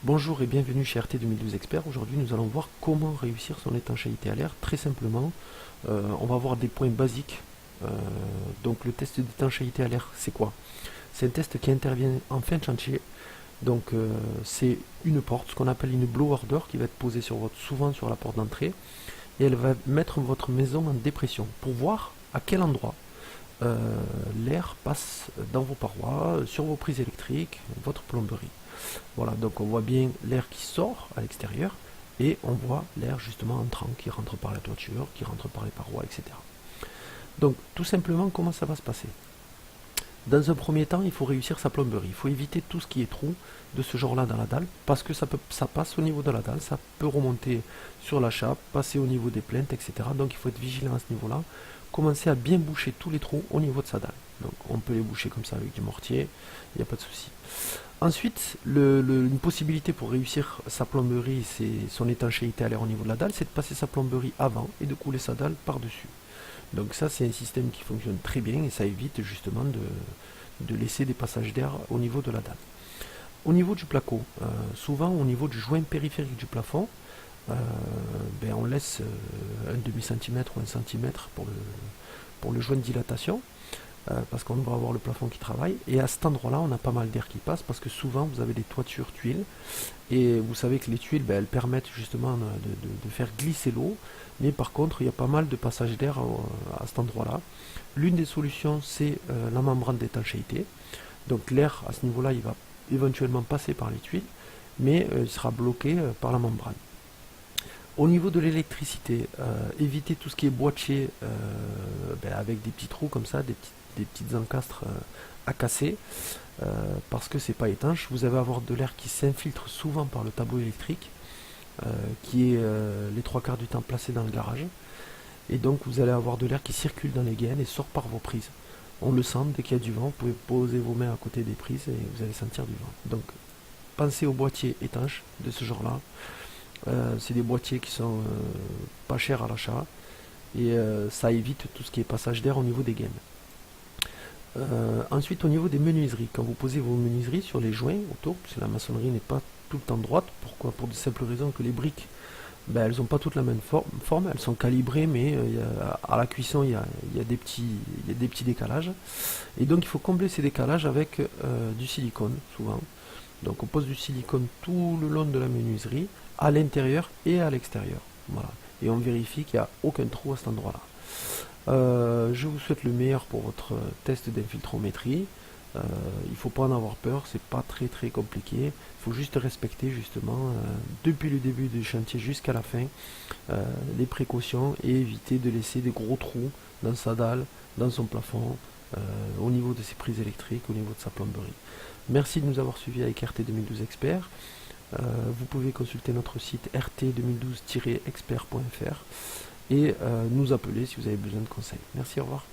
Bonjour et bienvenue chez RT 2012 Expert. Aujourd'hui, nous allons voir comment réussir son étanchéité à l'air. Très simplement, on va voir des points basiques. Donc, le test d'étanchéité à l'air, c'est quoi? C'est un test qui intervient en fin de chantier. Donc, c'est une porte, ce qu'on appelle une blower door, qui va être posée souvent sur la porte d'entrée, et elle va mettre votre maison en dépression pour voir à quel endroit l'air passe dans vos parois, sur vos prises électriques, votre plomberie. Voilà, donc on voit bien l'air qui sort à l'extérieur et on voit l'air justement entrant qui rentre par la toiture, qui rentre par les parois, etc. Donc tout simplement, comment ça va se passer? Dans un premier temps, il faut réussir sa plomberie. Il faut éviter tout ce qui est trou de ce genre-là dans la dalle, parce que ça passe au niveau de la dalle, ça peut remonter sur la chape, passer au niveau des plinthes, etc. Donc il faut être vigilant à ce niveau-là. Commencer à bien boucher tous les trous au niveau de sa dalle. Donc on peut les boucher comme ça avec du mortier, il n'y a pas de souci. Ensuite, une possibilité pour réussir sa plomberie, c'est son étanchéité à l'air au niveau de la dalle, c'est de passer sa plomberie avant et de couler sa dalle par-dessus. Donc ça, c'est un système qui fonctionne très bien et ça évite justement de laisser des passages d'air au niveau de la dalle. Au niveau du placo, souvent au niveau du joint périphérique du plafond, on laisse un demi-centimètre ou un centimètre pour le joint de dilatation, parce qu'on va avoir le plafond qui travaille. Et à cet endroit-là, on a pas mal d'air qui passe, parce que souvent vous avez des toitures tuiles, et vous savez que les tuiles, elles permettent justement de faire glisser l'eau, mais par contre, il y a pas mal de passages d'air à cet endroit-là. L'une des solutions, c'est la membrane d'étanchéité. Donc l'air, à ce niveau-là, il va éventuellement passer par les tuiles, mais il sera bloqué par la membrane. Au niveau de l'électricité, évitez tout ce qui est boîtier avec des petits trous comme ça, des petites encastres à casser, parce que c'est pas étanche. Vous allez avoir de l'air qui s'infiltre souvent par le tableau électrique, qui est les trois quarts du temps placé dans le garage. Et donc vous allez avoir de l'air qui circule dans les gaines et sort par vos prises. On le sent, dès qu'il y a du vent, vous pouvez poser vos mains à côté des prises et vous allez sentir du vent. Donc pensez aux boîtiers étanches de ce genre-là. C'est des boîtiers qui sont pas chers à l'achat et ça évite tout ce qui est passage d'air au niveau des gaines. Ensuite, au niveau des menuiseries, quand vous posez vos menuiseries sur les joints autour, parce que la maçonnerie n'est pas tout le temps droite, pourquoi? Pour de simples raisons que les briques, elles n'ont pas toutes la même forme, elles sont calibrées, mais à la cuisson, il y a des petits décalages. Et donc, il faut combler ces décalages avec du silicone, souvent. Donc, on pose du silicone tout le long de la menuiserie, à l'intérieur et à l'extérieur. Voilà. Et on vérifie qu'il n'y a aucun trou à cet endroit-là. Je vous souhaite le meilleur pour votre test d'infiltrométrie. Il ne faut pas en avoir peur, c'est pas très compliqué. Il faut juste respecter justement depuis le début du chantier jusqu'à la fin les précautions et éviter de laisser des gros trous dans sa dalle, dans son plafond, au niveau de ses prises électriques, au niveau de sa plomberie. Merci de nous avoir suivis avec RT 2012 Expert. Vous pouvez consulter notre site rt2012-expert.fr et nous appeler si vous avez besoin de conseils. Merci, au revoir.